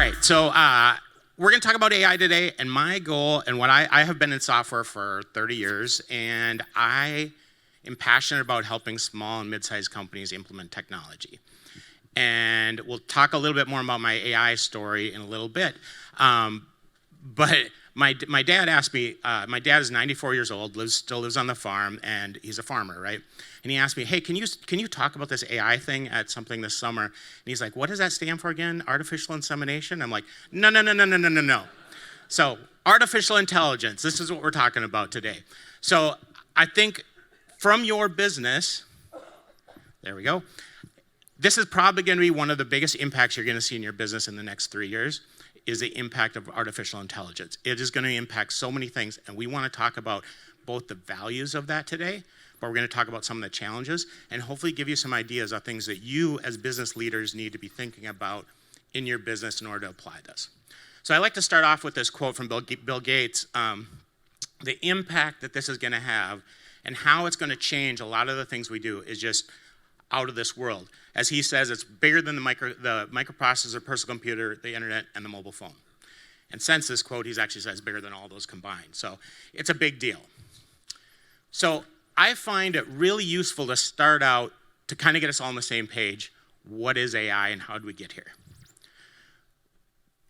right, so we're going to talk about AI today, and my goal, and what I have been in software for 30 years, and I am passionate about helping small and mid-sized companies implement technology. And we'll talk a little bit more about my AI story in a little bit. But my dad asked me, my dad is 94 years old, still lives on the farm, and he's a farmer, right? And he asked me, hey, can you talk about this AI thing at something this summer? And he's like, what does that stand for again? Artificial insemination? I'm like, no. So artificial intelligence, this is what we're talking about today. So I think from your business, there we go, this is probably going to be one of the biggest impacts you're going to see in your business in the next 3 years, is the impact of artificial intelligence. It is going to impact so many things, and we want to talk about both the values of that today, but we're going to talk about some of the challenges and hopefully give you some ideas of things that you as business leaders need to be thinking about in your business in order to apply this. So I like to start off with this quote from Bill Gates. The impact that this is going to have and how it's going to change a lot of the things we do is just out of this world. As he says, it's bigger than the microprocessor, personal computer, the internet, and the mobile phone. And since this quote, he's actually says bigger than all those combined. So it's a big deal. So I find it really useful to start out to kind of get us all on the same page. What is AI and how did we get here?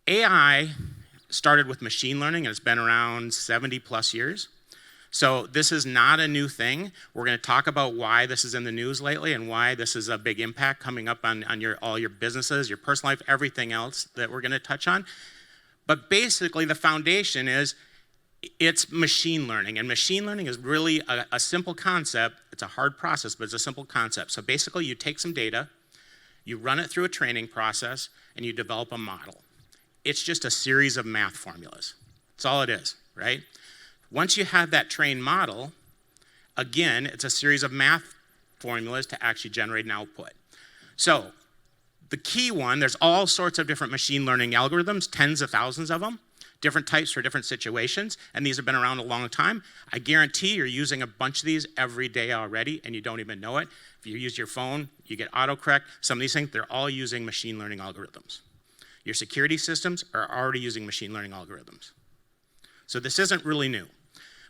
AI started with machine learning, and it's been around 70 plus years. So this is not a new thing. We're going to talk about why this is in the news lately and why this is a big impact coming up on all your businesses, your personal life, everything else that we're going to touch on. But basically, the foundation is it's machine learning. And machine learning is really a simple concept. It's a hard process, but it's a simple concept. So basically, you take some data, you run it through a training process, and you develop a model. It's just a series of math formulas. That's all it is, right? Once you have that trained model, again, it's a series of math formulas to actually generate an output. So the key one, there's all sorts of different machine learning algorithms, tens of thousands of them, different types for different situations, and these have been around a long time. I guarantee you're using a bunch of these every day already, and you don't even know it. If you use your phone, you get autocorrect. Some of these things, they're all using machine learning algorithms. Your security systems are already using machine learning algorithms. So this isn't really new.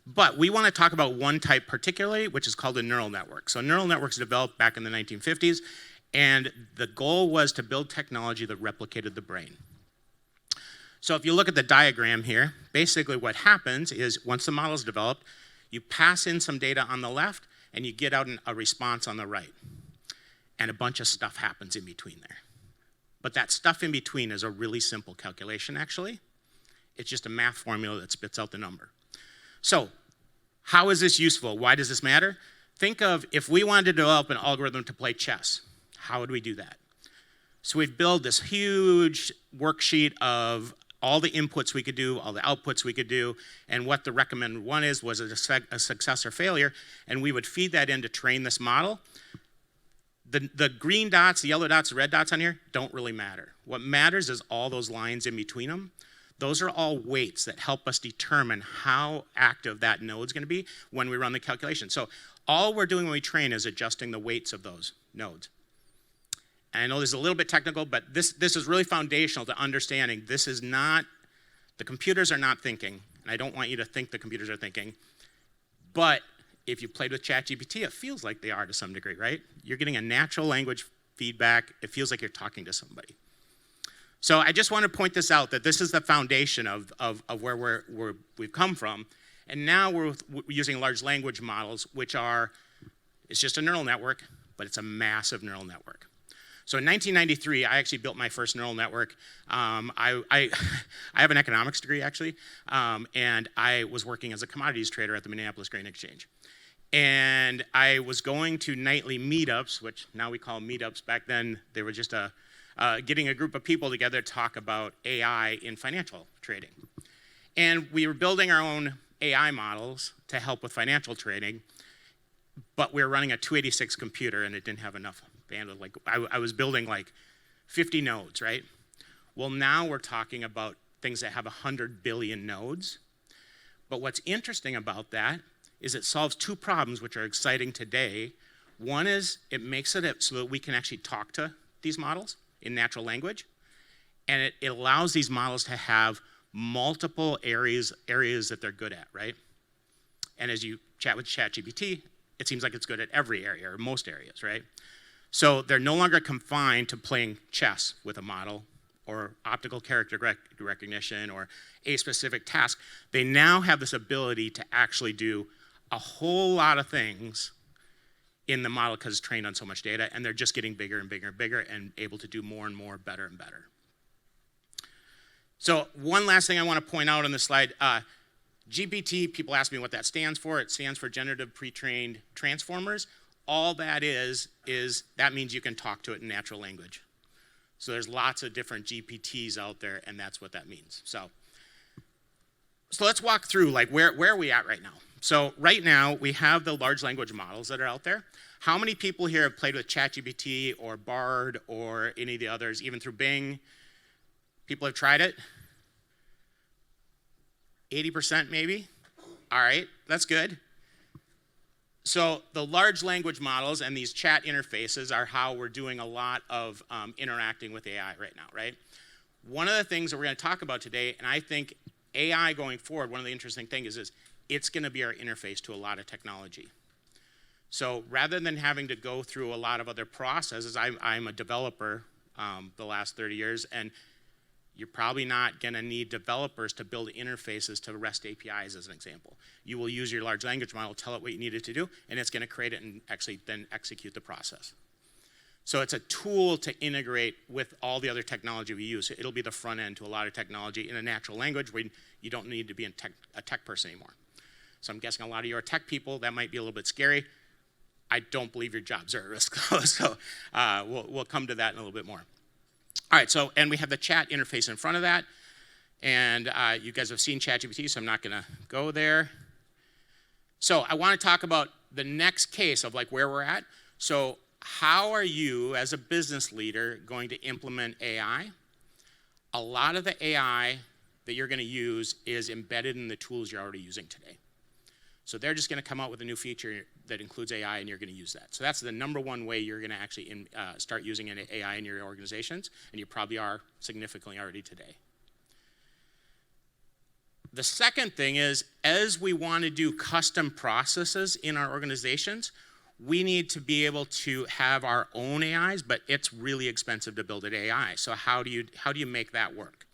But we want to talk about one type particularly, which is called a neural network. So neural networks developed back in the 1950s, and the goal was to build technology that replicated the brain. So if you look at the diagram here, basically what happens is once the model is developed, you pass in some data on the left, and you get out a response on the right. And a bunch of stuff happens in between there. But that stuff in between is a really simple calculation, actually. It's just a math formula that spits out the number. So how is this useful? Why does this matter? Think of if we wanted to develop an algorithm to play chess, how would we do that? So we'd build this huge worksheet of all the inputs we could do, all the outputs we could do, and what the recommended one was a success or failure, and we would feed that in to train this model. The green dots, the yellow dots, the red dots on here don't really matter. What matters is all those lines in between them. Those are all weights that help us determine how active that node's going to be when we run the calculation. So all we're doing when we train is adjusting the weights of those nodes. And I know this is a little bit technical, but this is really foundational to understanding this is not, the computers are not thinking, and I don't want you to think the computers are thinking, but if you played with ChatGPT, it feels like they are to some degree, right? You're getting a natural language feedback. It feels like you're talking to somebody. So I just want to point this out, that this is the foundation of where we've come from. And now we're using large language models, which it's just a neural network, but it's a massive neural network. So in 1993, I actually built my first neural network. I have an economics degree, actually, and I was working as a commodities trader at the Minneapolis Grain Exchange. And I was going to nightly meetups, which now we call meetups. Back then, they were just getting a group of people together to talk about AI in financial trading. And we were building our own AI models to help with financial trading, but we were running a 286 computer and it didn't have enough bandwidth. Like I was building like 50 nodes, right? Well, now we're talking about things that have 100 billion nodes. But what's interesting about that is it solves two problems which are exciting today. One is it makes it so that we can actually talk to these models in natural language. And it allows these models to have multiple areas that they're good at, right? And as you chat with ChatGPT, it seems like it's good at every area or most areas, right? So they're no longer confined to playing chess with a model or optical character recognition or a specific task. They now have this ability to actually do a whole lot of things in the model because it's trained on so much data, and they're just getting bigger and bigger and bigger and able to do more and more, better and better. So one last thing I want to point out on this slide, GPT, people ask me what that stands for. It stands for Generative Pre-trained Transformers. All that is that means you can talk to it in natural language. So there's lots of different GPTs out there, and that's what that means. So let's walk through, like, where are we at right now? So right now, we have the large language models that are out there. How many people here have played with ChatGPT or Bard or any of the others, even through Bing? People have tried it? 80% maybe? All right, that's good. So the large language models and these chat interfaces are how we're doing a lot of interacting with AI right now, right? One of the things that we're going to talk about today, and I think AI going forward, one of the interesting things is it's going to be our interface to a lot of technology. So rather than having to go through a lot of other processes, I'm a developer the last 30 years, and you're probably not going to need developers to build interfaces to REST APIs, as an example. You will use your large language model, tell it what you need it to do, and it's going to create it and actually then execute the process. So it's a tool to integrate with all the other technology we use. It'll be the front end to a lot of technology in a natural language where you don't need to be a tech person anymore. So I'm guessing a lot of you are tech people. That might be a little bit scary. I don't believe your jobs are at risk, so we'll come to that in a little bit more. All right, so, and we have the chat interface in front of that. And you guys have seen ChatGPT, so I'm not going to go there. So I want to talk about the next case of like where we're at. So how are you, as a business leader, going to implement AI? A lot of the AI that you're going to use is embedded in the tools you're already using today. So they're just going to come out with a new feature that includes AI, and you're going to use that. So that's the number one way you're going to actually start using an AI in your organizations, and you probably are significantly already today. The second thing is, as we want to do custom processes in our organizations, we need to be able to have our own AIs, but it's really expensive to build an AI. So how do you make that work?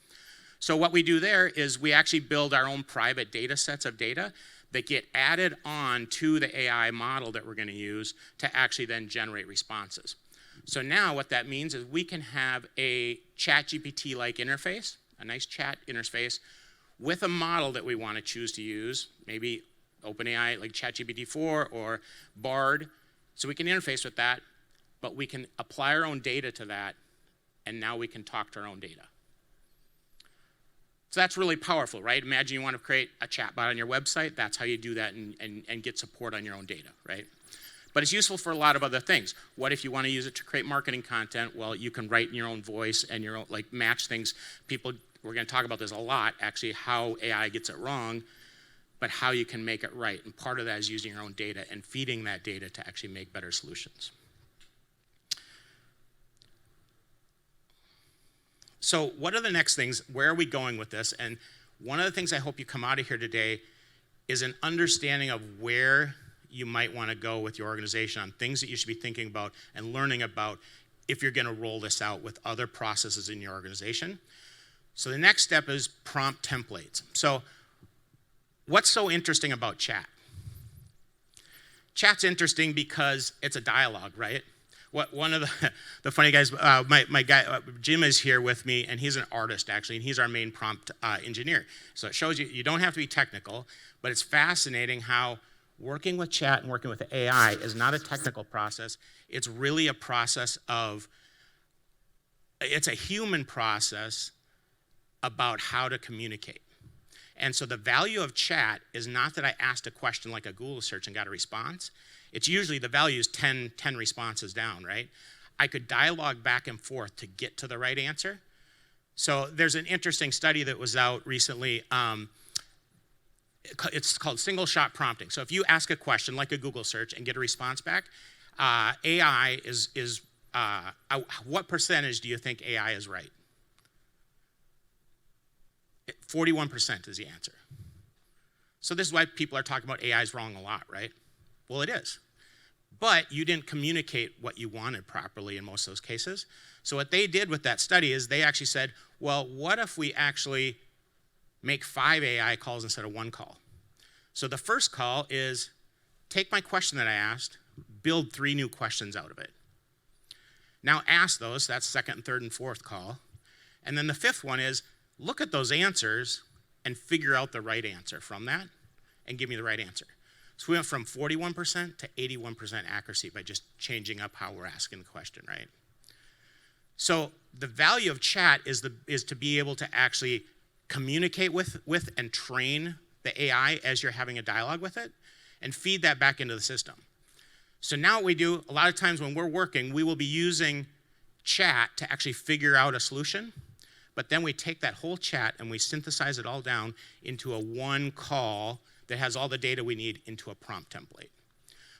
So what we do there is we actually build our own private data sets of data that get added on to the AI model that we're going to use to actually then generate responses. So now what that means is we can have a ChatGPT-like interface, a nice chat interface, with a model that we want to choose to use, maybe OpenAI like ChatGPT-4 or Bard. So we can interface with that, but we can apply our own data to that, and now we can talk to our own data. So that's really powerful, right? Imagine you want to create a chatbot on your website. That's how you do that and get support on your own data, right? But it's useful for a lot of other things. What if you want to use it to create marketing content? Well, you can write in your own voice and your own, like, match things. People, we're going to talk about this a lot, actually, how AI gets it wrong, but how you can make it right. And part of that is using your own data and feeding that data to actually make better solutions. So what are the next things? Where are we going with this? And one of the things I hope you come out of here today is an understanding of where you might want to go with your organization on things that you should be thinking about and learning about if you're going to roll this out with other processes in your organization. So the next step is prompt templates. So what's so interesting about chat? Chat's interesting because it's a dialogue, right? One of the funny guys, my guy, Jim is here with me, and he's an artist, actually, and he's our main prompt engineer. So it shows you don't have to be technical, but it's fascinating how working with chat and working with AI is not a technical process. It's really a process it's a human process about how to communicate. And so the value of chat is not that I asked a question like a Google search and got a response. It's usually the value is 10 responses down, right? I could dialogue back and forth to get to the right answer. So there's an interesting study that was out recently. It's called single shot prompting. So if you ask a question like a Google search and get a response back, AI is what percentage do you think AI is right? 41% is the answer. So this is why people are talking about AI is wrong a lot, right? Well, it is. But you didn't communicate what you wanted properly in most of those cases. So what they did with that study is they actually said, well, what if we actually make 5 AI calls instead of 1 call? So the first call is take my question that I asked, build 3 new questions out of it. Now ask those, that's second and third and fourth call. And then the 5th one is look at those answers and figure out the right answer from that and give me the right answer. So we went from 41% to 81% accuracy by just changing up how we're asking the question, right? So the value of chat is to be able to actually communicate with and train the AI as you're having a dialogue with it and feed that back into the system. So now what we do, a lot of times when we're working, we will be using chat to actually figure out a solution, but then we take that whole chat and we synthesize it all down into a 1 call that has all the data we need into a prompt template.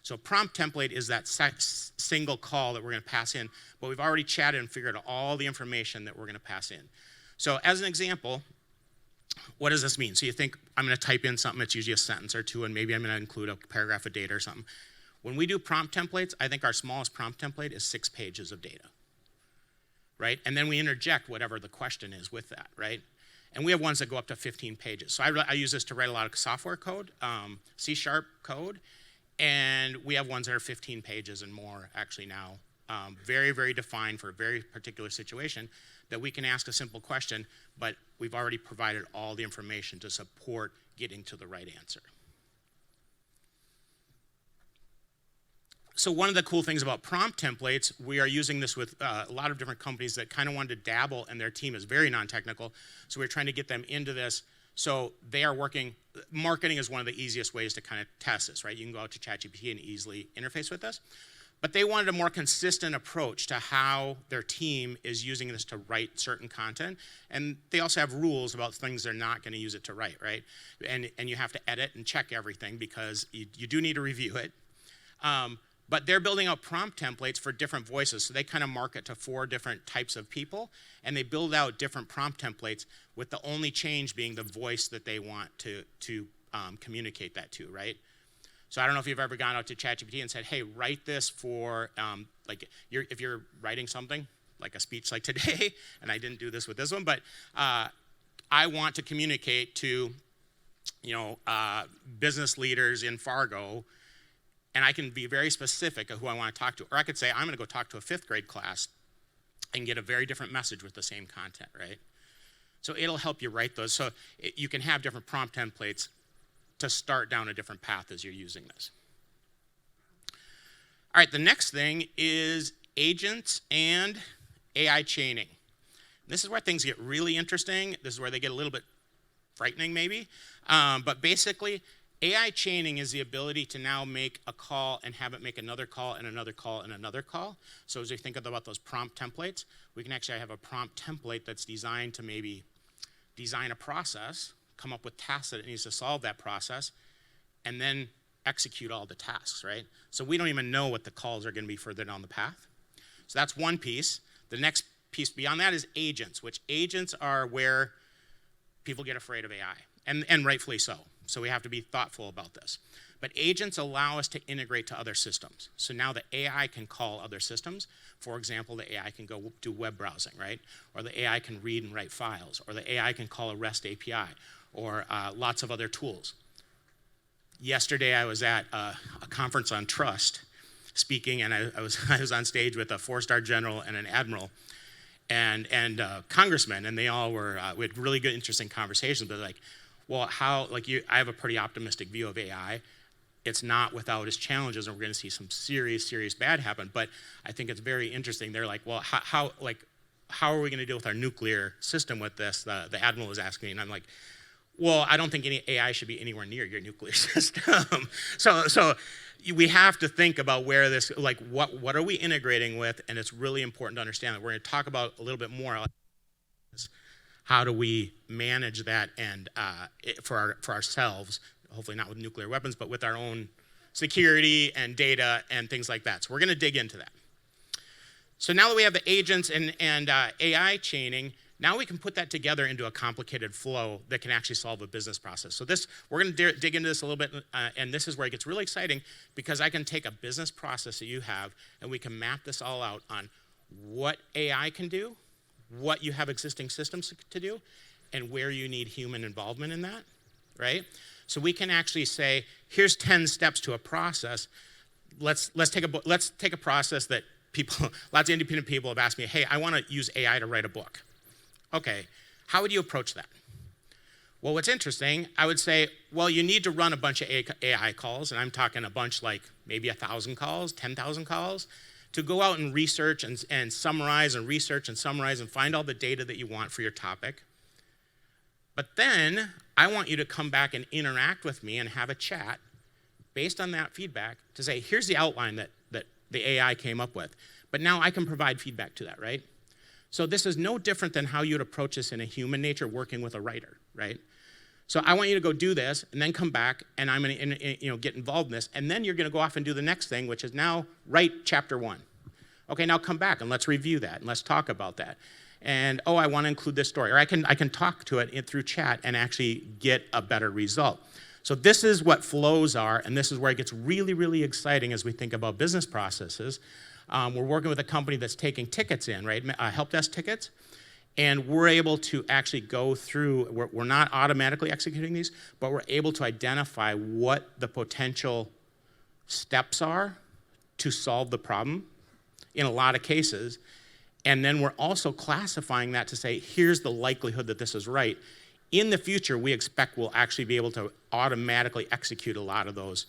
So a prompt template is that single call that we're going to pass in, but we've already chatted and figured out all the information that we're going to pass in. So as an example, what does this mean? So you think, I'm going to type in something that's usually a sentence or 2, and maybe I'm going to include a paragraph of data or something. When we do prompt templates, I think our smallest prompt template is 6 pages of data, right? And then we interject whatever the question is with that, right? And we have ones that go up to 15 pages. So I use this to write a lot of software code, C# code, and we have ones that are 15 pages and more actually now. Very, very defined for a very particular situation that we can ask a simple question, but we've already provided all the information to support getting to the right answer. So one of the cool things about prompt templates, we are using this with a lot of different companies that kind of wanted to dabble, and their team is very non-technical, so we're trying to get them into this. So they are working, marketing is one of the easiest ways to kind of test this, right? You can go out to ChatGPT and easily interface with this. But they wanted a more consistent approach to how their team is using this to write certain content. And they also have rules about things they're not going to use it to write, right? And you have to edit and check everything because you do need to review it. But they're building out prompt templates for different voices. So they kind of market to 4 different types of people, and they build out different prompt templates with the only change being the voice that they want to communicate that to, right? So I don't know if you've ever gone out to ChatGPT and said, hey, write this for, if you're writing something, like a speech like today, and I didn't do this with this one, but I want to communicate to, business leaders in Fargo, and I can be very specific of who I want to talk to. Or I could say, I'm going to go talk to a 5th grade class and get a very different message with the same content, right? So it'll help you write those. So you can have different prompt templates to start down a different path as you're using this. All right, the next thing is agents and AI chaining. This is where things get really interesting. This is where they get a little bit frightening maybe. But basically, AI chaining is the ability to now make a call and have it make another call and another call and another call. So as we think about those prompt templates, we can actually have a prompt template that's designed to maybe design a process, come up with tasks that it needs to solve that process, and then execute all the tasks, right? So we don't even know what the calls are going to be further down the path. So that's one piece. The next piece beyond that is agents, which agents are where people get afraid of AI, and rightfully so. So we have to be thoughtful about this. But agents allow us to integrate to other systems. So now the AI can call other systems. For example, the AI can go do web browsing, right? Or the AI can read and write files. Or the AI can call a REST API. Or lots of other tools. Yesterday I was at a conference on trust speaking, and I was on stage with a 4-star general and an admiral and congressmen, and they all were, we had really good, interesting conversations, but like, well, I have a pretty optimistic view of AI. It's not without its challenges, and we're going to see some serious, serious bad happen. But I think it's very interesting. They're like, well, how are we going to deal with our nuclear system with this? The admiral was asking me, and I'm like, well, I don't think any AI should be anywhere near your nuclear system. So we have to think about where this, like, what are we integrating with? And it's really important to understand that we're going to talk about a little bit more. How do we manage that and for ourselves, hopefully not with nuclear weapons, but with our own security and data and things like that. So we're going to dig into that. So now that we have the agents and AI chaining, Now we can put that together into a complicated flow that can actually solve a business process. So this, we're going to dig into this a little bit, and this is where it gets really exciting, because I can take a business process that you have, and we can map this all out on what AI can do, what you have existing systems to do, and where you need human involvement in that, right? So we can actually say, here's 10 steps to a process. Let's take a process that people, lots of independent people have asked me, hey, I want to use AI to write a book. Okay, how would you approach that? Well, what's interesting, I would say, well, you need to run a bunch of AI calls, and I'm talking a bunch like maybe 1,000 calls, 10,000 calls, to go out and research and summarize and research and summarize and find all the data that you want for your topic. But then I want you to come back and interact with me and have a chat based on that feedback to say, here's the outline that the AI came up with. But now I can provide feedback to that, right? So this is no different than how you'd approach this in a human nature working with a writer, right? So I want you to go do this and then come back, and I'm going to get involved in this, and then you're going to go off and do the next thing, which is now write chapter 1. Okay, now come back and let's review that and let's talk about that. And I want to include this story, or I can talk to it through chat and actually get a better result. So this is what flows are, and this is where it gets really, really exciting as we think about business processes. We're working with a company that's taking tickets in, right? Help desk tickets. And we're able to actually go through, we're not automatically executing these, but we're able to identify what the potential steps are to solve the problem in a lot of cases. And then we're also classifying that to say, here's the likelihood that this is right. In the future, we expect we'll actually be able to automatically execute a lot of those,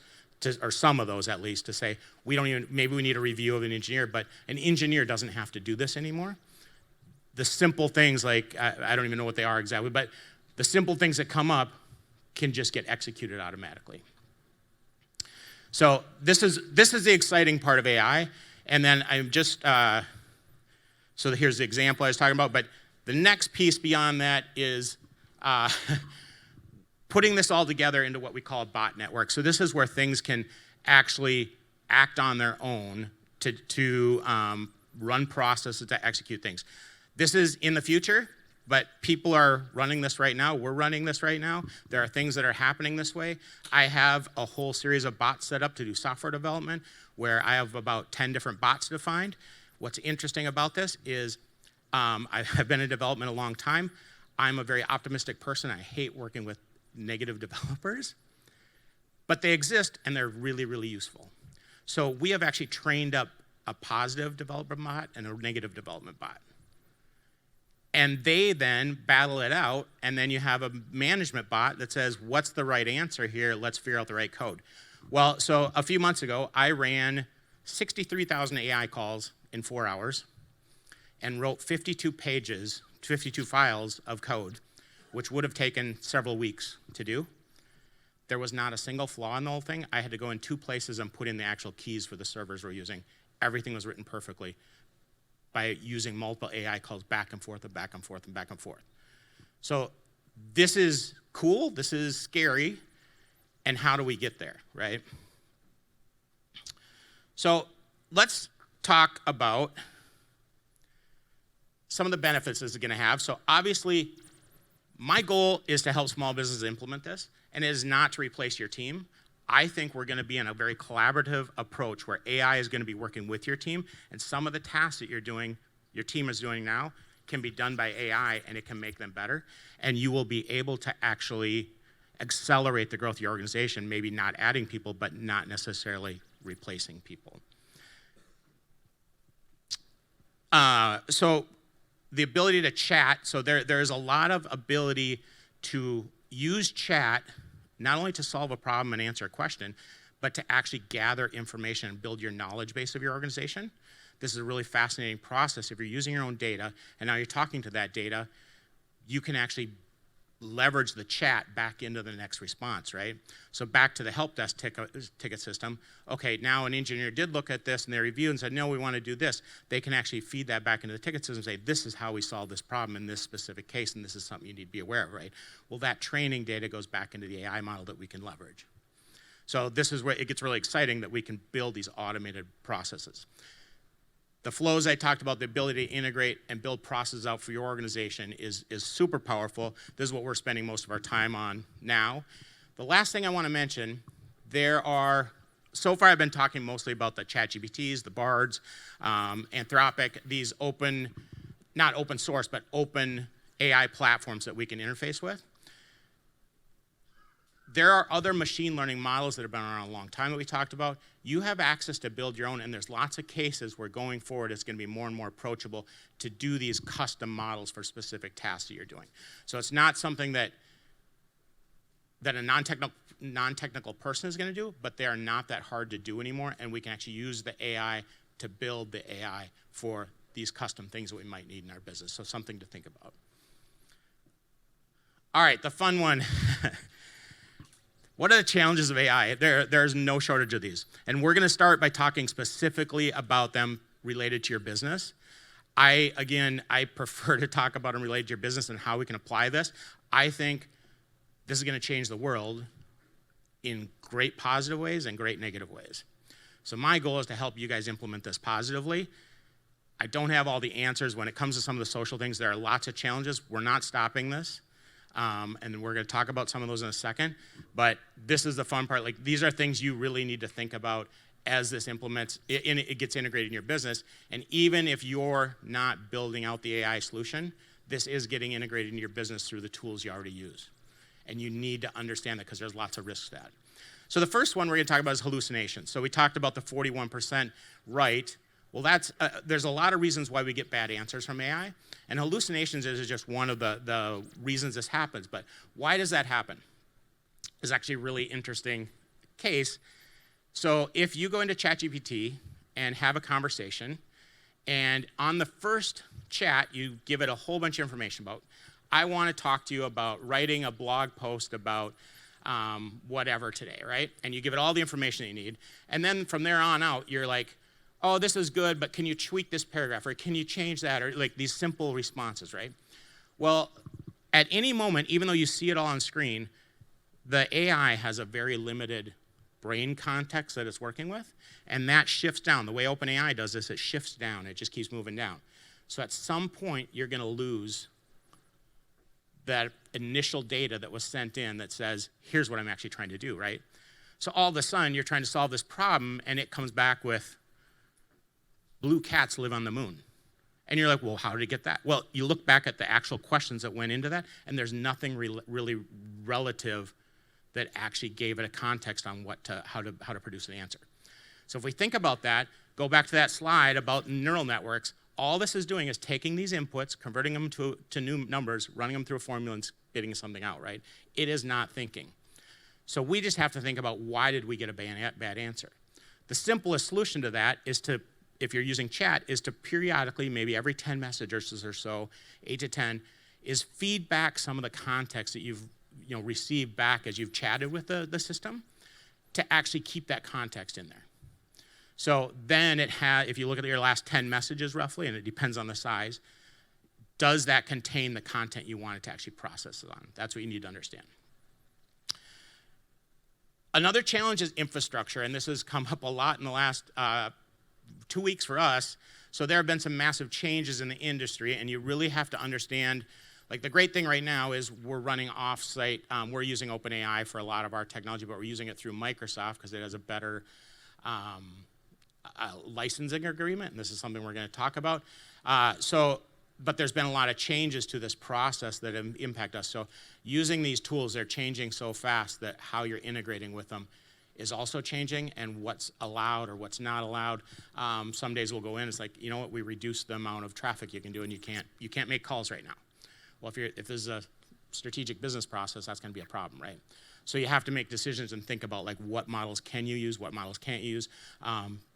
or some of those at least, to say, maybe we need a review of an engineer, but an engineer doesn't have to do this anymore. The simple things like, I don't even know what they are exactly, but the simple things that come up can just get executed automatically. So this is the exciting part of AI, and then I'm just, so here's the example I was talking about, but the next piece beyond that is putting this all together into what we call a bot network. So this is where things can actually act on their own to run processes to execute things. This is in the future, but people are running this right now. We're running this right now. There are things that are happening this way. I have a whole series of bots set up to do software development where I have about 10 different bots defined. What's interesting about this is I've been in development a long time. I'm a very optimistic person. I hate working with negative developers, but they exist and they're really, really useful. So we have actually trained up a positive developer bot and a negative development bot. And they then battle it out, and then you have a management bot that says, what's the right answer here? Let's figure out the right code. Well, so a few months ago, I ran 63,000 AI calls in 4 hours and wrote 52 pages, 52 files of code, which would have taken several weeks to do. There was not a single flaw in the whole thing. I had to go in 2 places and put in the actual keys for the servers we're using. Everything was written perfectly by using multiple AI calls back and forth and back and forth and back and forth. So this is cool, this is scary, and how do we get there, right? So let's talk about some of the benefits this is gonna have. So obviously, my goal is to help small businesses implement this, and it is not to replace your team. I think we're gonna be in a very collaborative approach where AI is gonna be working with your team, and some of the tasks that your team is doing now can be done by AI, and it can make them better, and you will be able to actually accelerate the growth of your organization, maybe not adding people, but not necessarily replacing people. So the ability to chat, so there's a lot of ability to use chat not only to solve a problem and answer a question, but to actually gather information and build your knowledge base of your organization. This is a really fascinating process. If you're using your own data and now you're talking to that data, you can actually leverage the chat back into the next response, right? So back to the help desk ticket system. Okay, now an engineer did look at this and they reviewed and said, no, we want to do this. They can actually feed that back into the ticket system and say, this is how we solve this problem in this specific case, and this is something you need to be aware of, right? Well, that training data goes back into the AI model that we can leverage. So this is where it gets really exciting that we can build these automated processes. The flows I talked about, the ability to integrate and build processes out for your organization is super powerful. This is what we're spending most of our time on now. The last thing I want to mention, so far I've been talking mostly about the ChatGPTs, the Bards, Anthropic, these not open source, but open AI platforms that we can interface with. There are other machine learning models that have been around a long time that we talked about. You have access to build your own, and there's lots of cases where going forward it's going to be more and more approachable to do these custom models for specific tasks that you're doing. So it's not something that a non-technical person is going to do, but they are not that hard to do anymore, and we can actually use the AI to build the AI for these custom things that we might need in our business. So something to think about. All right, the fun one. What are the challenges of AI? There's no shortage of these. And we're going to start by talking specifically about them related to your business. I prefer to talk about them related to your business and how we can apply this. I think this is going to change the world in great positive ways and great negative ways. So my goal is to help you guys implement this positively. I don't have all the answers when it comes to some of the social things. There are lots of challenges. We're not stopping this. And we're going to talk about some of those in a second. But this is the fun part. Like, these are things you really need to think about as this implements, it gets integrated in your business. And even if you're not building out the AI solution, this is getting integrated in your business through the tools you already use. And you need to understand that because there's lots of risks to that. So the first one we're going to talk about is hallucinations. So we talked about the 41% right. Well, there's a lot of reasons why we get bad answers from AI, and hallucinations is just one of the reasons this happens. But why does that happen? It's actually a really interesting case. So if you go into ChatGPT and have a conversation, and on the first chat, you give it a whole bunch of information about, I want to talk to you about writing a blog post about whatever today, right? And you give it all the information that you need. And then from there on out, you're like, oh, this is good, but can you tweak this paragraph, or can you change that, or like these simple responses, right? Well, at any moment, even though you see it all on screen, the AI has a very limited brain context that it's working with, and that shifts down. The way OpenAI does this, it shifts down. It just keeps moving down. So at some point, you're going to lose that initial data that was sent in that says, here's what I'm actually trying to do, right? So all of a sudden, you're trying to solve this problem, and it comes back with, blue cats live on the moon. And you're like, well, how did it get that? Well, you look back at the actual questions that went into that, and there's nothing really relative that actually gave it a context on how to produce an answer. So if we think about that, go back to that slide about neural networks, all this is doing is taking these inputs, converting them to new numbers, running them through a formula, and spitting something out, right? It is not thinking. So we just have to think about, why did we get a bad answer? The simplest solution to that is to, if you're using chat, is to periodically, maybe every 10 messages or so, 8 to 10, is feed back some of the context that you've received back as you've chatted with the system, to actually keep that context in there. So then if you look at your last 10 messages roughly, and it depends on the size, does that contain the content you want it to actually process it on? That's what you need to understand. Another challenge is infrastructure, and this has come up a lot in the last 2 weeks for us. So there have been some massive changes in the industry, and you really have to understand, like, the great thing right now is we're running off-site. We're using OpenAI for a lot of our technology, but we're using it through Microsoft because it has a better licensing agreement, and this is something we're going to talk about. But there's been a lot of changes to this process that impact us. So using these tools, they're changing so fast that how you're integrating with them is also changing, and what's allowed or what's not allowed. Some days we'll go in, it's like, you know what, we reduced the amount of traffic you can do, and you can't make calls right now. Well, if there's a strategic business process, that's going to be a problem, right? So you have to make decisions and think about, like, what models can you use, what models can't you use.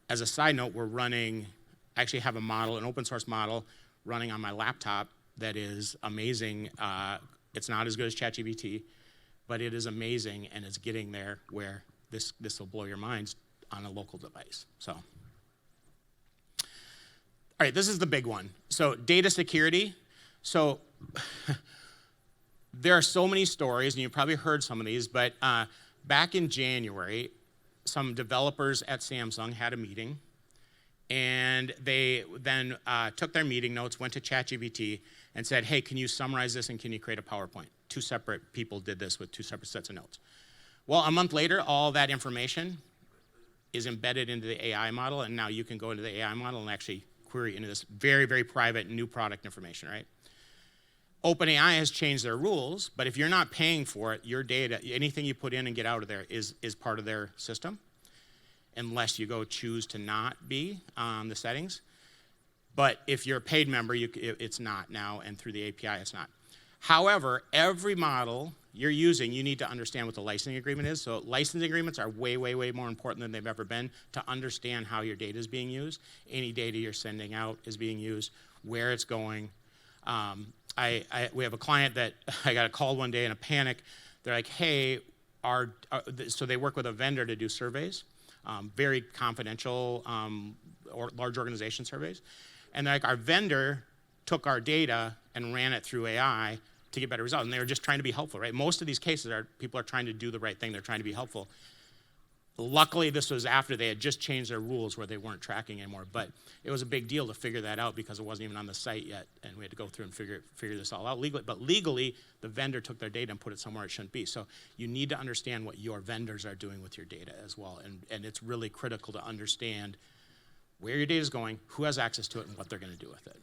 As a side note, I actually have a model, an open source model, running on my laptop that is amazing. It's not as good as ChatGPT, but it is amazing, and it's getting there where this will blow your minds on a local device. So, all right, this is the big one. So data security. So there are so many stories, and you've probably heard some of these, but back in January, some developers at Samsung had a meeting, And they then took their meeting notes, went to ChatGPT, and said, hey, can you summarize this and can you create a PowerPoint? 2 separate people did this with 2 separate sets of notes. Well, a month later, all that information is embedded into the AI model, and now you can go into the AI model and actually query into this very, very private new product information, right? OpenAI has changed their rules, but if you're not paying for it, your data, anything you put in and get out of there is part of their system, unless you go choose to not be on the settings. But if you're a paid member, it's not now, and through the API, it's not. However, every model you're using, you need to understand what the licensing agreement is. So licensing agreements are way, way, way more important than they've ever been to understand how your data is being used. Any data you're sending out is being used, where it's going. We have a client that I got a call one day in a panic. They're like, hey, so they work with a vendor to do surveys, very confidential or large organization surveys. And they're like, our vendor took our data and ran it through AI to get better results. And they were just trying to be helpful, right? Most of these cases people are trying to do the right thing. They're trying to be helpful. Luckily, this was after they had just changed their rules where they weren't tracking anymore. But it was a big deal to figure that out because it wasn't even on the site yet. And we had to go through and figure this all out legally. But legally, the vendor took their data and put it somewhere it shouldn't be. So you need to understand what your vendors are doing with your data as well. And it's really critical to understand where your data is going, who has access to it, and what they're going to do with it.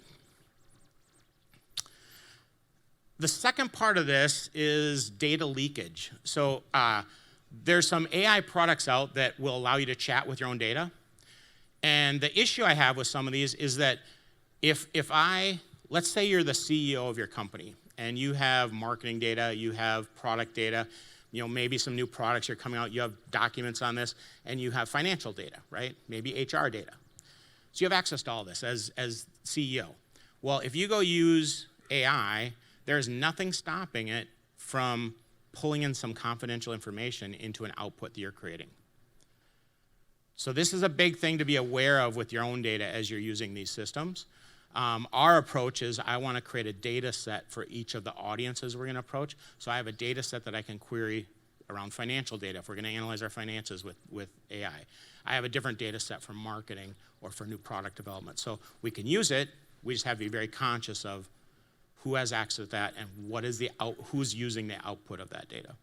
The second part of this is data leakage. So there's some AI products out that will allow you to chat with your own data. And the issue I have with some of these is that let's say you're the CEO of your company and you have marketing data, you have product data, maybe some new products are coming out, you have documents on this, and you have financial data, right? Maybe HR data. So you have access to all this as CEO. Well, if you go use AI, there's nothing stopping it from pulling in some confidential information into an output that you're creating. So this is a big thing to be aware of with your own data as you're using these systems. Our approach is I want to create a data set for each of the audiences we're going to approach. So I have a data set that I can query around financial data if we're going to analyze our finances with AI. I have a different data set for marketing or for new product development. So we can use it, we just have to be very conscious of who has access to that and who's using the output of that data.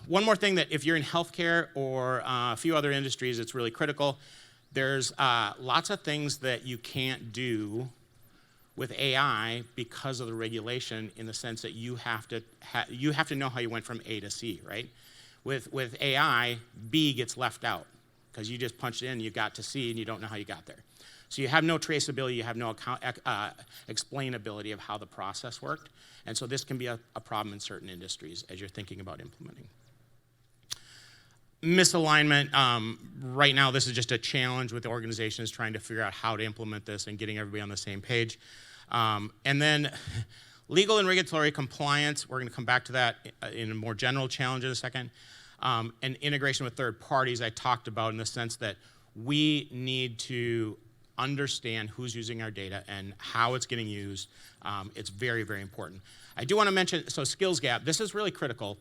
One more thing that if you're in healthcare or a few other industries, it's really critical. There's lots of things that you can't do with AI because of the regulation in the sense that you have to know how you went from A to C, right? With AI, B gets left out because you just punched it in, you got to C, and you don't know how you got there. So you have no traceability, you have no explainability of how the process worked. And so this can be a problem in certain industries as you're thinking about implementing. Misalignment, right now this is just a challenge with the organizations trying to figure out how to implement this and getting everybody on the same page. And then legal and regulatory compliance, we're going to come back to that in a more general challenge in a second. And integration with third parties I talked about in the sense that we need to understand who's using our data and how it's getting used. It's very, very important. I do want to mention, so skills gap, this is really critical.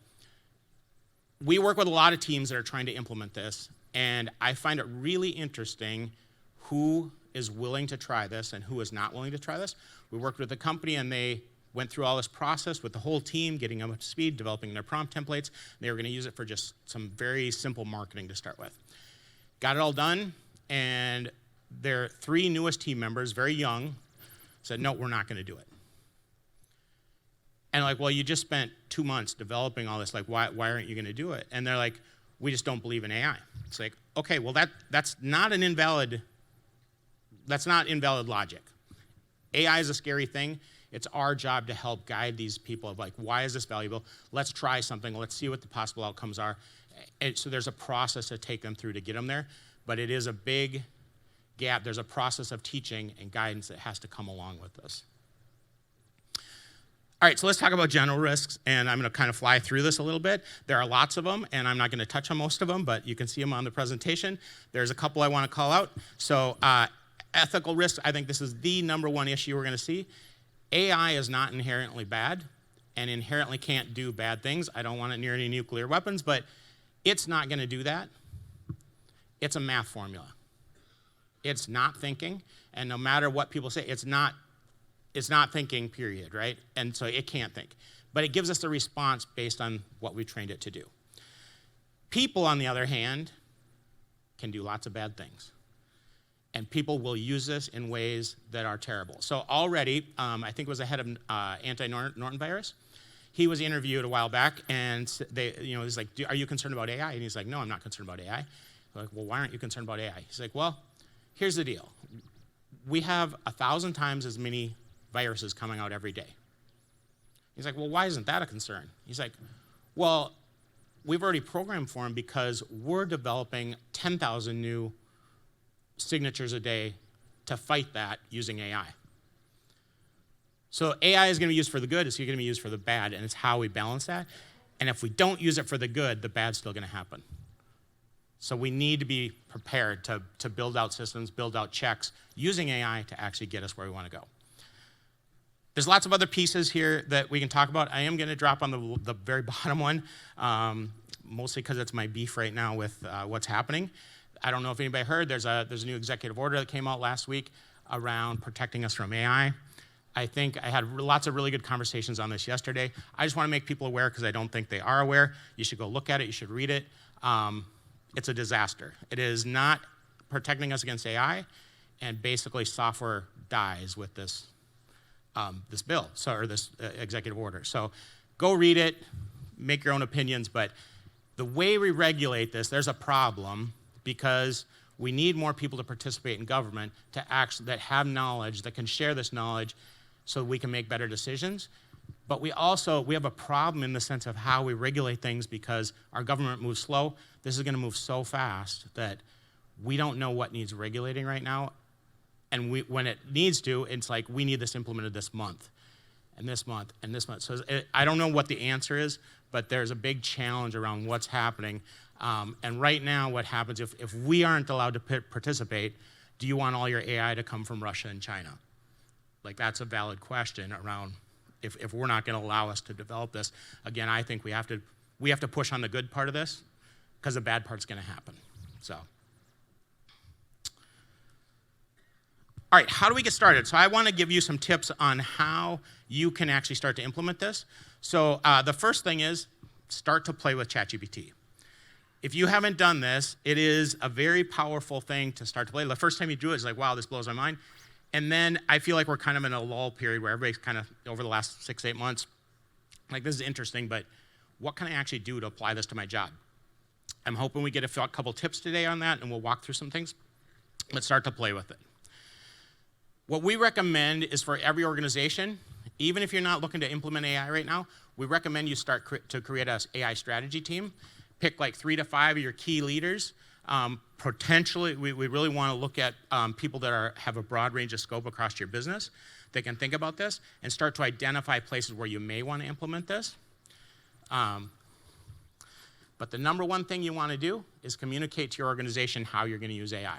We work with a lot of teams that are trying to implement this, and I find it really interesting who is willing to try this and who is not willing to try this. We worked with a company and they went through all this process with the whole team, getting them up to speed, developing their prompt templates. They were going to use it for just some very simple marketing to start with. Got it all done, and their 3 newest team members, very young, said, no, we're not going to do it. And like, well, you just spent 2 months developing all this. Like, why aren't you going to do it? And they're like, we just don't believe in AI. It's like, okay, well, that's not invalid logic. AI is a scary thing. It's our job to help guide these people of like, why is this valuable? Let's try something. Let's see what the possible outcomes are. And so there's a process to take them through to get them there. But it is a big gap. There's a process of teaching and guidance that has to come along with this. All right, so let's talk about general risks, and I'm going to kind of fly through this a little bit. There are lots of them, and I'm not going to touch on most of them, but you can see them on the presentation. There's a couple I want to call out. So ethical risks, I think this is the #1 issue we're going to see. AI is not inherently bad and inherently can't do bad things. I don't want it near any nuclear weapons, but it's not going to do that. It's a math formula. It's not thinking, and no matter what people say, it's not thinking, period, right? And so it can't think. But it gives us the response based on what we trained it to do. People, on the other hand, can do lots of bad things. And people will use this in ways that are terrible. So already, I think it was the head of anti-Norton virus. He was interviewed a while back, and he's like, are you concerned about AI? And he's like, no, I'm not concerned about AI. They're like, well, why aren't you concerned about AI? He's like, well, here's the deal. We have 1,000 times as many viruses coming out every day. He's like, well, why isn't that a concern? He's like, well, we've already programmed for them because we're developing 10,000 new signatures a day to fight that using AI. So AI is going to be used for the good, it's going to be used for the bad, and it's how we balance that. And if we don't use it for the good, the bad's still going to happen. So we need to be prepared to build out systems, build out checks, using AI to actually get us where we want to go. There's lots of other pieces here that we can talk about. I am going to drop on the very bottom one, mostly because it's my beef right now with what's happening. I don't know if anybody heard, there's a new executive order that came out last week around protecting us from AI. I think I had lots of really good conversations on this yesterday. I just want to make people aware because I don't think they are aware. You should go look at it, you should read it. It's a disaster. It is not protecting us against AI, and basically software dies with this bill, or this executive order. So go read it, make your own opinions, but the way we regulate this, there's a problem because we need more people to participate in government that have knowledge, that can share this knowledge so we can make better decisions. But we have a problem in the sense of how we regulate things because our government moves slow. This is going to move so fast that we don't know what needs regulating right now. And when it needs to, it's like, we need this implemented this month, and this month, and this month. So I don't know what the answer is, but there's a big challenge around what's happening. And right now, what happens if we aren't allowed to participate, do you want all your AI to come from Russia and China? Like, that's a valid question around if we're not going to allow us to develop this. Again, I think we have to push on the good part of this because the bad part's going to happen. So. All right, how do we get started? So I want to give you some tips on how you can actually start to implement this. So the first thing is start to play with ChatGPT. If you haven't done this, it is a very powerful thing to start to play. The first time you do it, it's like, wow, this blows my mind. And then I feel like we're kind of in a lull period where everybody's kind of, over the last 6-8 months, like, this is interesting, but what can I actually do to apply this to my job? I'm hoping we get a couple tips today on that, and we'll walk through some things. Let's start to play with it. What we recommend is for every organization, even if you're not looking to implement AI right now, we recommend you start to create an AI strategy team. Pick like 3 to 5 of your key leaders. Potentially, we really want to look at people that have a broad range of scope across your business that can think about this and start to identify places where you may want to implement this. But the number one thing you want to do is communicate to your organization how you're going to use AI.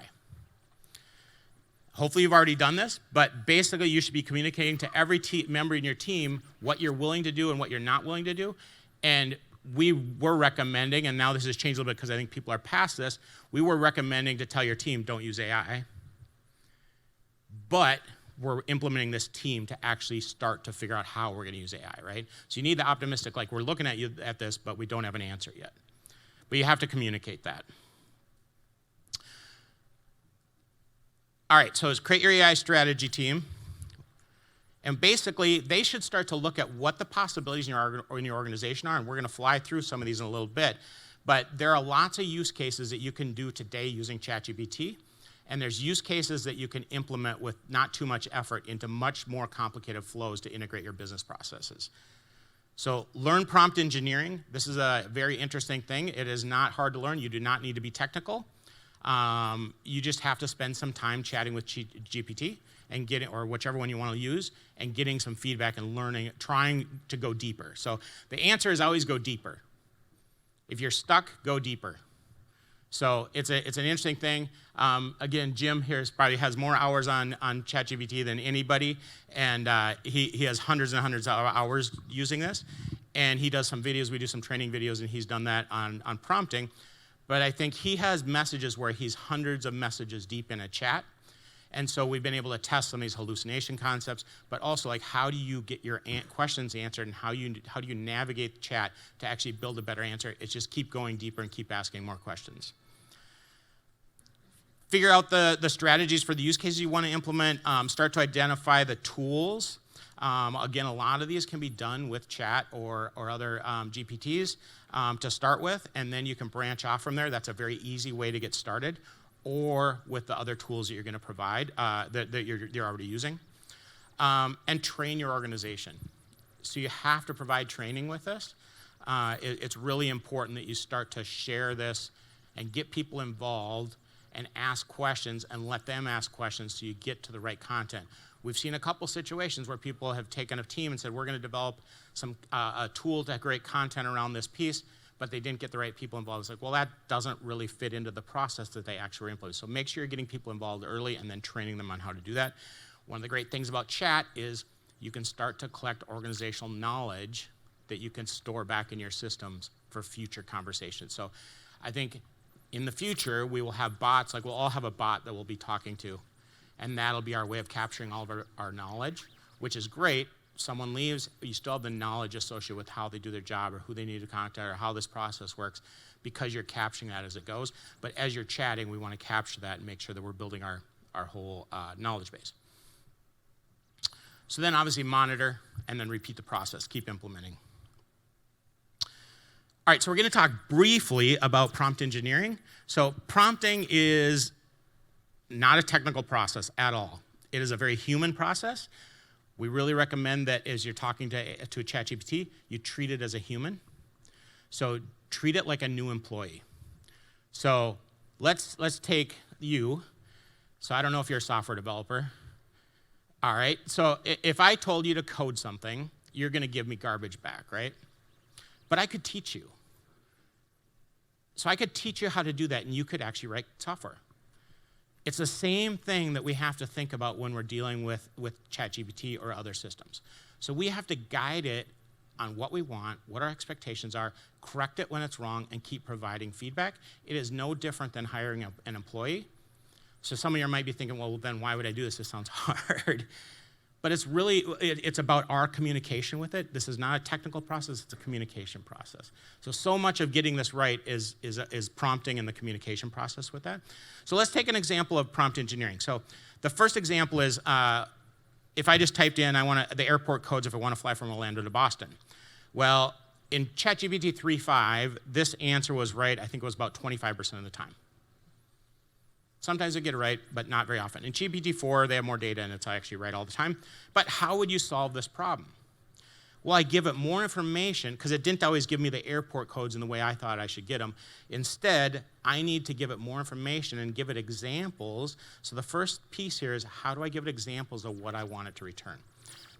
Hopefully you've already done this, but basically you should be communicating to every member in your team what you're willing to do and what you're not willing to do. And we were recommending, and now this has changed a little bit because I think people are past this, we were recommending to tell your team, don't use AI. But we're implementing this team to actually start to figure out how we're going to use AI, right? So you need the optimistic, like, we're looking at this, but we don't have an answer yet. But you have to communicate that. All right, so create your AI strategy team. And basically, they should start to look at what the possibilities in your organization are, and we're going to fly through some of these in a little bit. But there are lots of use cases that you can do today using ChatGPT, and there's use cases that you can implement with not too much effort into much more complicated flows to integrate your business processes. So learn prompt engineering. This is a very interesting thing. It is not hard to learn. You do not need to be technical. You just have to spend some time chatting with GPT and or whichever one you want to use, and getting some feedback and learning, trying to go deeper. So the answer is always go deeper. If you're stuck, go deeper. So it's an interesting thing. Again, Jim here probably has more hours on ChatGPT than anybody, and he has hundreds and hundreds of hours using this. And he does some videos. We do some training videos, and he's done that on prompting. But I think he has messages where he's hundreds of messages deep in a chat, And so we've been able to test some of these hallucination concepts, but also like how do you get your questions answered and how do you navigate the chat to actually build a better answer? It's just keep going deeper and keep asking more questions. Figure out the strategies for the use cases you want to implement. Start to identify the tools. Again, a lot of these can be done with chat or other GPTs to start with, and then you can branch off from there. That's a very easy way to get started, or with the other tools that you're going to provide that you're already using. And train your organization. So you have to provide training with this. It's really important that you start to share this and get people involved and ask questions and let them ask questions so you get to the right content. We've seen a couple situations where people have taken a team and said, we're going to develop a tool to create content around this piece, but they didn't get the right people involved. It's like, well, that doesn't really fit into the process that they actually implement. So make sure you're getting people involved early and then training them on how to do that. One of the great things about chat is you can start to collect organizational knowledge that you can store back in your systems for future conversations. So I think in the future, we will have bots, like we'll all have a bot that we'll be talking to, and that'll be our way of capturing all of our knowledge, which is great. Someone leaves, but you still have the knowledge associated with how they do their job or who they need to contact or how this process works because you're capturing that as it goes. But as you're chatting, we want to capture that and make sure that we're building our whole knowledge base. So then obviously monitor and then repeat the process, keep implementing. All right, so we're going to talk briefly about prompt engineering. So prompting is not a technical process at all. It is a very human process. We really recommend that as you're talking to a ChatGPT, you treat it as a human. So treat it like a new employee. So let's take you. So I don't know if you're a software developer. All right, so if I told you to code something, you're going to give me garbage back, right? But I could teach you. So I could teach you how to do that, and you could actually write software. It's the same thing that we have to think about when we're dealing with ChatGPT or other systems. So we have to guide it on what we want, what our expectations are, correct it when it's wrong, and keep providing feedback. It is no different than hiring an employee. So some of you might be thinking, well, then why would I do this? This sounds hard. But it's really, it's about our communication with it. This is not a technical process, it's a communication process. So much of getting this right is prompting and the communication process with that. So let's take an example of prompt engineering. So the first example is, if I just typed in, I want the airport codes if I want to fly from Orlando to Boston. Well, in ChatGPT 3.5, this answer was right, I think it was about 25% of the time. Sometimes they get it right, but not very often. In GPT-4, they have more data, and it's actually right all the time. But how would you solve this problem? Well, I give it more information, because it didn't always give me the airport codes in the way I thought I should get them. Instead, I need to give it more information and give it examples. So the first piece here is, how do I give it examples of what I want it to return?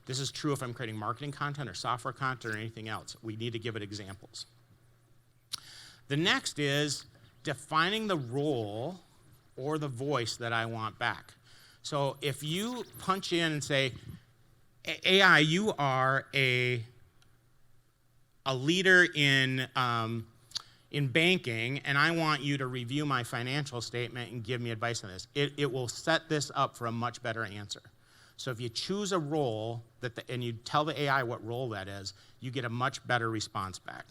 This is true if I'm creating marketing content or software content or anything else. We need to give it examples. The next is defining the role or the voice that I want back. So if you punch in and say, AI, you are a leader in banking, and I want you to review my financial statement and give me advice on this, it will set this up for a much better answer. So if you choose a role and you tell the AI what role that is, you get a much better response back.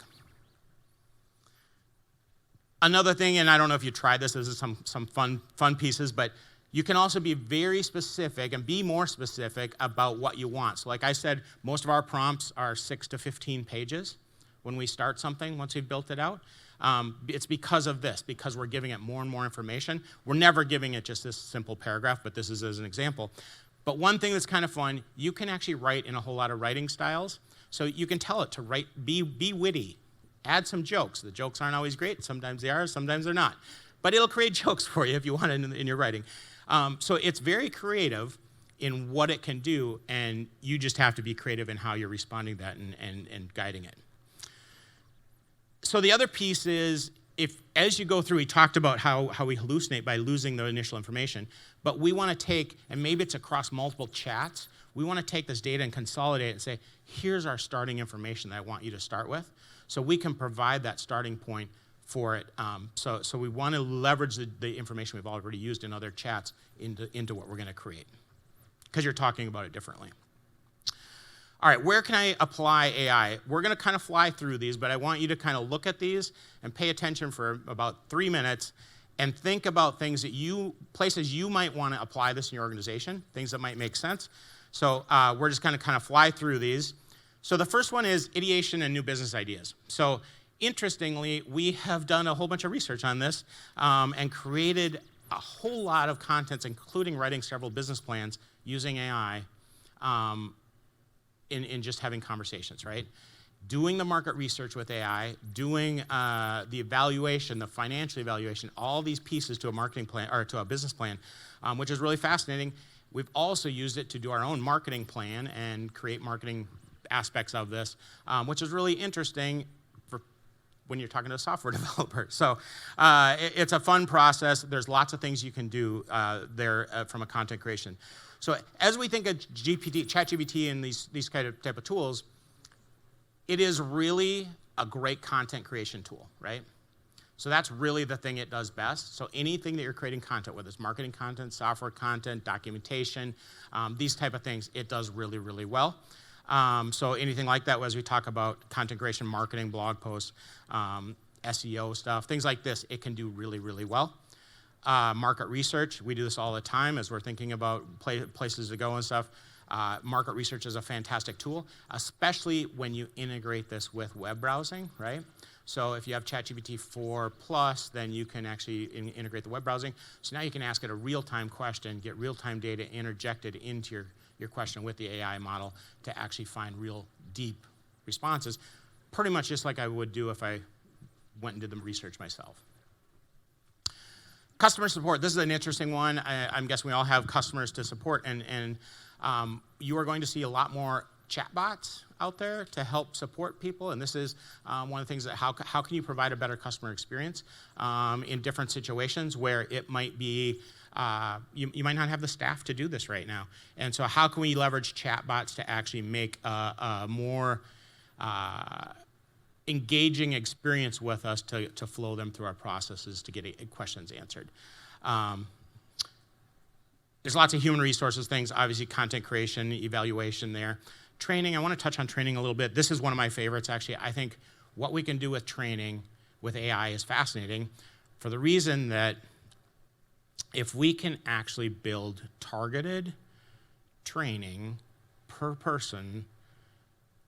Another thing, and I don't know if you tried this is some fun pieces, but you can also be very specific and be more specific about what you want. So like I said, most of our prompts are 6 to 15 pages when we start something, once we've built it out. It's because of this, because we're giving it more and more information. We're never giving it just this simple paragraph, but this is as an example. But one thing that's kind of fun, you can actually write in a whole lot of writing styles. So you can tell it to write, be witty. Add some jokes. The jokes aren't always great. Sometimes they are, sometimes they're not. But it'll create jokes for you if you want it in your writing. So it's very creative in what it can do, and you just have to be creative in how you're responding to that and guiding it. So the other piece is, as you go through, we talked about how we hallucinate by losing the initial information, but we want to take, and maybe it's across multiple chats, we want to take this data and consolidate it and say, here's our starting information that I want you to start with. So we can provide that starting point for it. So we want to leverage the information we've already used in other chats into what we're going to create, because you're talking about it differently. All right, where can I apply AI? We're going to kind of fly through these, but I want you to kind of look at these and pay attention for about 3 minutes and think about places you might want to apply this in your organization, things that might make sense. So we're just going to kind of fly through these. So the first one is ideation and new business ideas. So interestingly, we have done a whole bunch of research on this and created a whole lot of contents, including writing several business plans using AI in just having conversations, right? Doing the market research with AI, doing the evaluation, the financial evaluation, all these pieces to a marketing plan or to a business plan, which is really fascinating. We've also used it to do our own marketing plan and create marketing aspects of this, which is really interesting for when you're talking to a software developer. So it's a fun process. There's lots of things you can do there from a content creation. So as we think of ChatGPT and these kind of type of tools, it is really a great content creation tool, right? So that's really the thing it does best. So anything that you're creating content, whether it's marketing content, software content, documentation, these type of things, it does really, really well. So anything like that, as we talk about content creation, marketing, blog posts, SEO stuff, things like this, it can do really, really well. Market research, we do this all the time as we're thinking about places to go and stuff. Market research is a fantastic tool, especially when you integrate this with web browsing, right? So if you have ChatGPT 4+, then you can actually integrate the web browsing. So now you can ask it a real-time question, get real-time data interjected into your question with the AI model to actually find real deep responses, pretty much just like I would do if I went and did the research myself. Customer support, this is an interesting one. I'm guessing we all have customers to support, and you are going to see a lot more chatbots out there to help support people, and this is one of the things that how can you provide a better customer experience in different situations where it might be, you might not have the staff to do this right now. And so how can we leverage chatbots to actually make a more engaging experience with us to flow them through our processes to get questions answered. There's lots of human resources things, obviously content creation, evaluation there. Training, I want to touch on training a little bit. This is one of my favorites, actually. I think what we can do with training with AI is fascinating for the reason that if we can actually build targeted training per person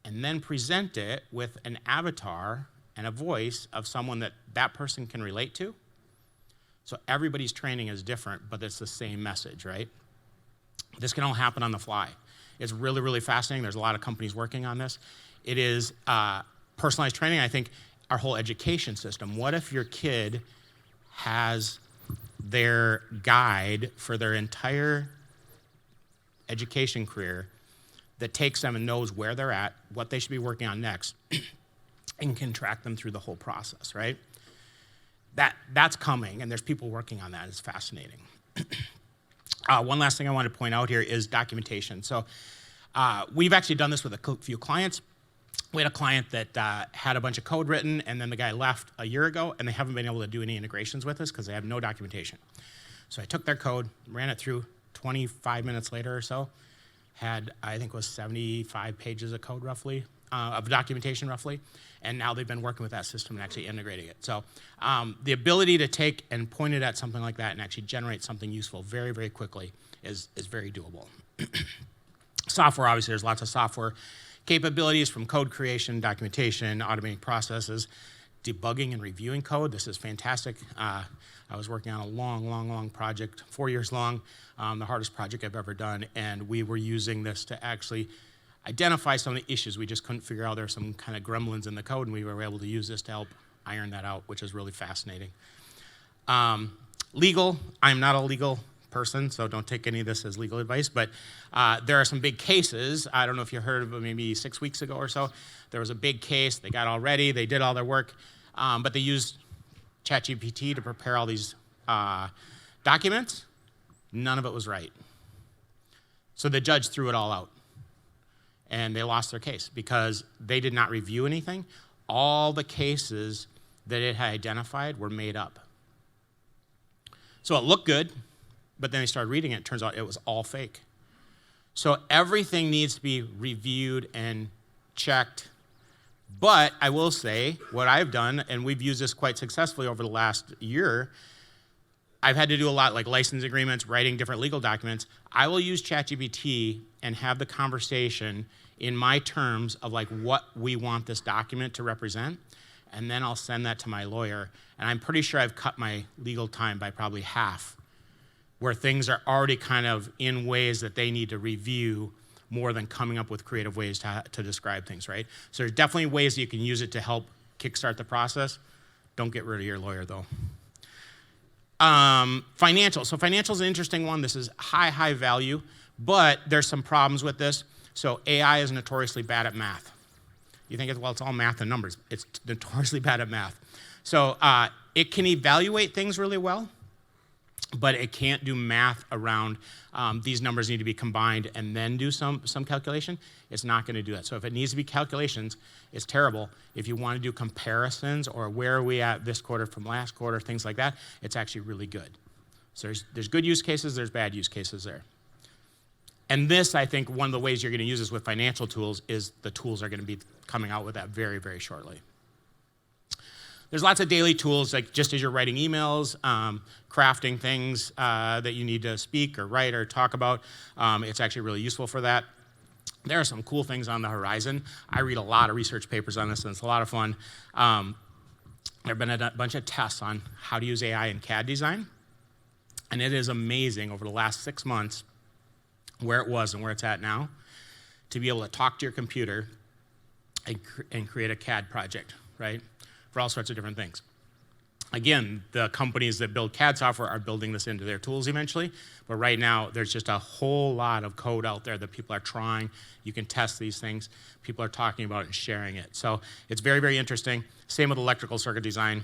and then present it with an avatar and a voice of someone that person can relate to. So everybody's training is different, but it's the same message, right? This can all happen on the fly. It's really, really fascinating. There's a lot of companies working on this. It is personalized training. I think our whole education system, what if your kid has their guide for their entire education career that takes them and knows where they're at, what they should be working on next, and can track them through the whole process, right? That's coming, and there's people working on that. It's fascinating. One last thing I want to point out here is documentation. So we've actually done this with a few clients. We had a client that had a bunch of code written, and then the guy left a year ago, and they haven't been able to do any integrations with us because they have no documentation. So I took their code, ran it through 25 minutes later or so, had, I think it was 75 pages of code roughly, of documentation roughly, and now they've been working with that system and actually integrating it. So the ability to take and point it at something like that and actually generate something useful very, very quickly is very doable. Software, obviously, there's lots of software capabilities from code creation, documentation, automating processes, debugging and reviewing code. This is fantastic. I was working on a long project, 4 years long, the hardest project I've ever done, and we were using this to actually identify some of the issues. We just couldn't figure out there were some kind of gremlins in the code, and we were able to use this to help iron that out, which is really fascinating. Legal, I'm not a legal person, so don't take any of this as legal advice, but there are some big cases. I don't know if you heard of it maybe 6 weeks ago or so. There was a big case. They got all ready. They did all their work, but they used ChatGPT to prepare all these documents. None of it was right. So the judge threw it all out, and they lost their case because they did not review anything. All the cases that it had identified were made up. So it looked good, but then they started reading it. It turns out it was all fake. So everything needs to be reviewed and checked. But I will say, what I've done, and we've used this quite successfully over the last year, I've had to do a lot, like license agreements, writing different legal documents. I will use ChatGPT and have the conversation in my terms of like what we want this document to represent, and then I'll send that to my lawyer. And I'm pretty sure I've cut my legal time by probably half, where things are already kind of in ways that they need to review more than coming up with creative ways to describe things, right? So there's definitely ways that you can use it to help kickstart the process. Don't get rid of your lawyer, though. Financial. So financial is an interesting one. This is high value, but there's some problems with this. So AI is notoriously bad at math. You think, well, it's all math and numbers. It's notoriously bad at math. So it can evaluate things really well, but it can't do math around these numbers need to be combined and then do some calculation. It's not going to do that. So if it needs to be calculations, it's terrible. If you want to do comparisons or where are we at this quarter from last quarter, things like that, it's actually really good. So there's good use cases, there's bad use cases there. And this, I think, one of the ways you're going to use this with financial tools is the tools are going to be coming out with that very, very shortly. There's lots of daily tools, like just as you're writing emails, crafting things that you need to speak or write or talk about. It's actually really useful for that. There are some cool things on the horizon. I read a lot of research papers on this, and it's a lot of fun. There have been a bunch of tests on how to use AI in CAD design, and it is amazing over the last 6 months where it was and where it's at now to be able to talk to your computer and create a CAD project, right? For all sorts of different things. Again, the companies that build CAD software are building this into their tools eventually, but right now there's just a whole lot of code out there that people are trying. You can test these things. People are talking about it and sharing it. So it's very, very interesting. Same with electrical circuit design.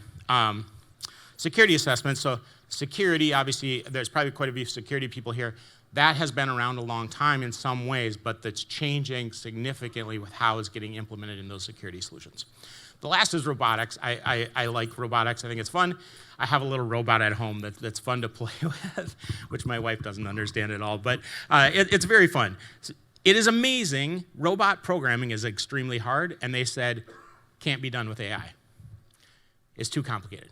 Security assessments. So security, obviously, there's probably quite a few security people here. That has been around a long time in some ways, but that's changing significantly with how it's getting implemented in those security solutions. The last is robotics. I like robotics. I think it's fun. I have a little robot at home that's fun to play with, which my wife doesn't understand at all, but it's very fun. It is amazing. Robot programming is extremely hard, and they said, can't be done with AI. It's too complicated.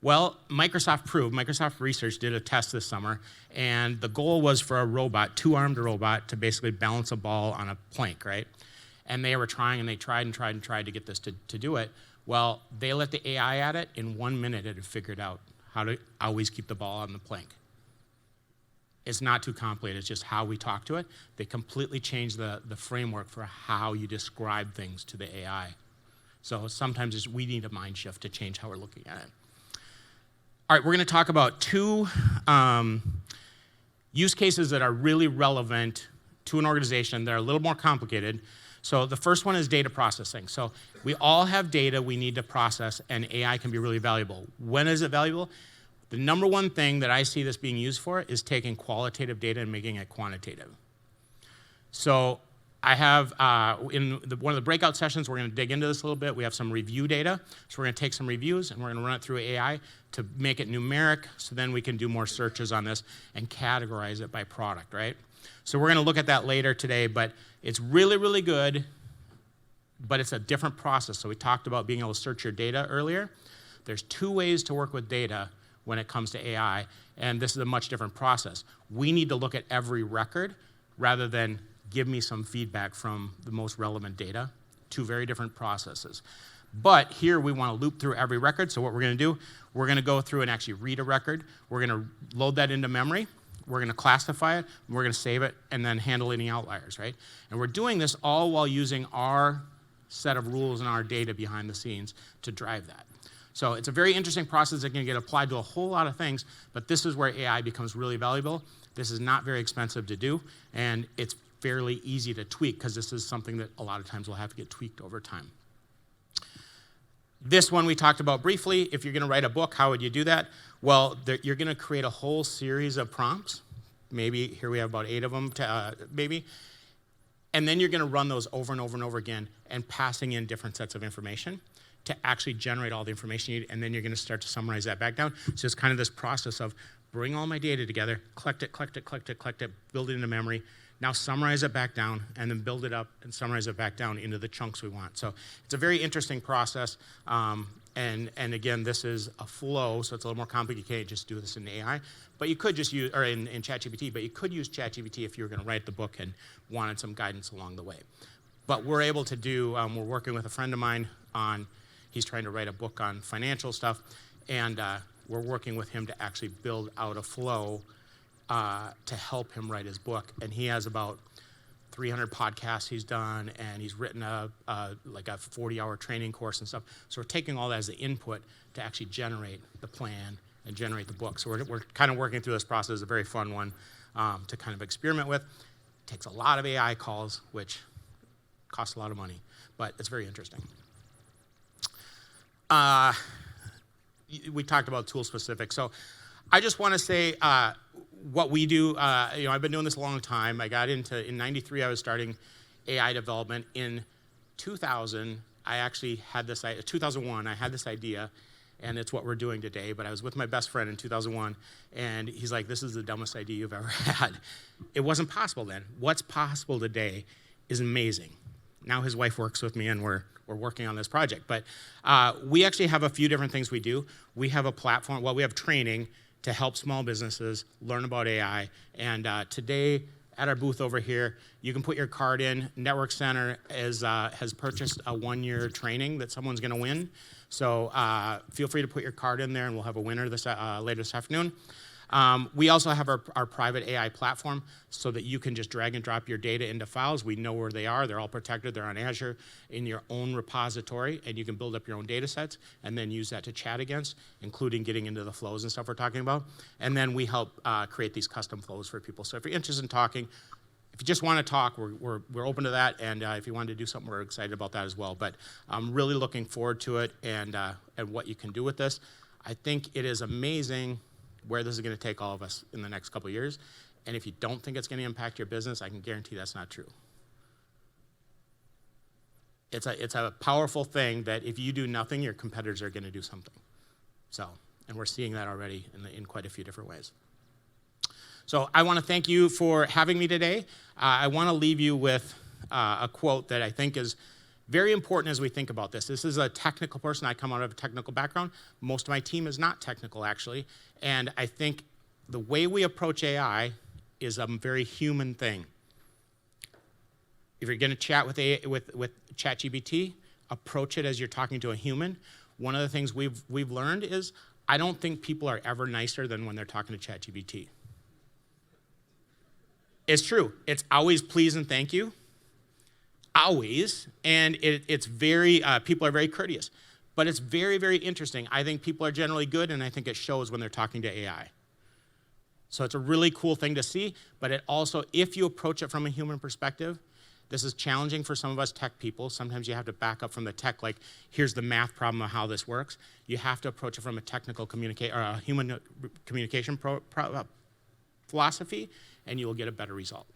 Well, Microsoft Research did a test this summer, and the goal was for a robot, two-armed robot, to basically balance a ball on a plank, right? And they were trying, and they tried to get this to do it. Well, they let the AI at it. In 1 minute, it had figured out how to always keep the ball on the plank. It's not too complicated. It's just how we talk to it. They completely changed the framework for how you describe things to the AI. So sometimes we need a mind shift to change how we're looking at it. All right, we're going to talk about two use cases that are really relevant to an organization that are a little more complicated. So the first one is data processing. So we all have data we need to process, and AI can be really valuable. When is it valuable? The number one thing that I see this being used for is taking qualitative data and making it quantitative. So I have, one of the breakout sessions, we're going to dig into this a little bit. We have some review data. So we're going to take some reviews, and we're going to run it through AI to make it numeric, so then we can do more searches on this and categorize it by product, right? So we're going to look at that later today, but it's really, really good, but it's a different process. So we talked about being able to search your data earlier. There's two ways to work with data when it comes to AI, and this is a much different process. We need to look at every record rather than give me some feedback from the most relevant data. Two very different processes. But here we want to loop through every record, so what we're going to do, we're going to go through and actually read a record. We're going to load that into memory. We're going to classify it, and we're going to save it, and then handle any outliers, right? And we're doing this all while using our set of rules and our data behind the scenes to drive that. So it's a very interesting process that can get applied to a whole lot of things, but this is where AI becomes really valuable. This is not very expensive to do, and it's fairly easy to tweak because this is something that a lot of times will have to get tweaked over time. This one we talked about briefly. If you're going to write a book, how would you do that? Well, you're going to create a whole series of prompts. Maybe here we have about 8 of them, maybe. And then you're going to run those over and over and over again and passing in different sets of information. to actually generate all the information you need, and then you're going to start to summarize that back down. So it's kind of this process of bring all my data together, collect it, build it into memory, now summarize it back down, and then build it up and summarize it back down into the chunks we want. So it's a very interesting process. And again, this is a flow, so it's a little more complicated. You can't just do this in AI, but you could just use, or in ChatGPT, but you could use ChatGPT if you were going to write the book and wanted some guidance along the way. But we're able to do, we're working with a friend of mine on, he's trying to write a book on financial stuff, and we're working with him to actually build out a flow to help him write his book. And he has about 300 podcasts he's done, and he's written like a 40-hour training course and stuff. So we're taking all that as the input to actually generate the plan and generate the book. So we're kind of working through this process. It's a very fun one to kind of experiment with. It takes a lot of AI calls, which costs a lot of money, but it's very interesting. We talked about tool specific. So I just want to say what we do. I've been doing this a long time. I got into, in '93, I was starting AI development. In 2000, I actually had this, 2001, I had this idea, and it's what we're doing today. But I was with my best friend in 2001, and he's like, this is the dumbest idea you've ever had. It wasn't possible then. What's possible today is amazing. Now his wife works with me, and we're working on this project. But we actually have a few different things we do. We have a platform, we have training to help small businesses learn about AI. And today, at our booth over here, you can put your card in. Network Center has purchased a 1-year training that someone's gonna win. So feel free to put your card in there, and we'll have a winner later this afternoon. We also have our private AI platform so that you can just drag and drop your data into files. We know where they are. They're all protected. They're on Azure in your own repository, and you can build up your own data sets and then use that to chat against, including getting into the flows and stuff we're talking about. And then we help create these custom flows for people. So if you're interested in talking, if you just want to talk, we're open to that. And if you want to do something, we're excited about that as well. But I'm really looking forward to it and what you can do with this. I think it is amazing where this is going to take all of us in the next couple of years. And if you don't think it's going to impact your business, I can guarantee that's not true. It's a powerful thing that if you do nothing, your competitors are going to do something. So, and we're seeing that already in quite a few different ways. So I want to thank you for having me today. I want to leave you with a quote that I think is very important as we think about this. This is a technical person. I come out of a technical background. Most of my team is not technical, actually. And I think the way we approach AI is a very human thing. If you're going to chat with ChatGPT, approach it as you're talking to a human. One of the things we've learned is I don't think people are ever nicer than when they're talking to ChatGPT. It's true. It's always please and thank you. Always, and it's very, people are very courteous, but it's very, very interesting. I think people are generally good, and I think it shows when they're talking to AI. So it's a really cool thing to see, but it also, if you approach it from a human perspective, this is challenging for some of us tech people. Sometimes you have to back up from the tech, like, here's the math problem of how this works. You have to approach it from a technical or a human communication philosophy, and you will get a better result.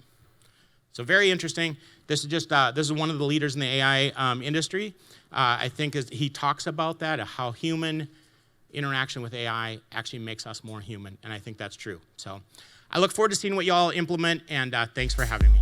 So very interesting. This is one of the leaders in the AI industry. I think he talks about that, how human interaction with AI actually makes us more human, and I think that's true. So I look forward to seeing what y'all implement, and thanks for having me.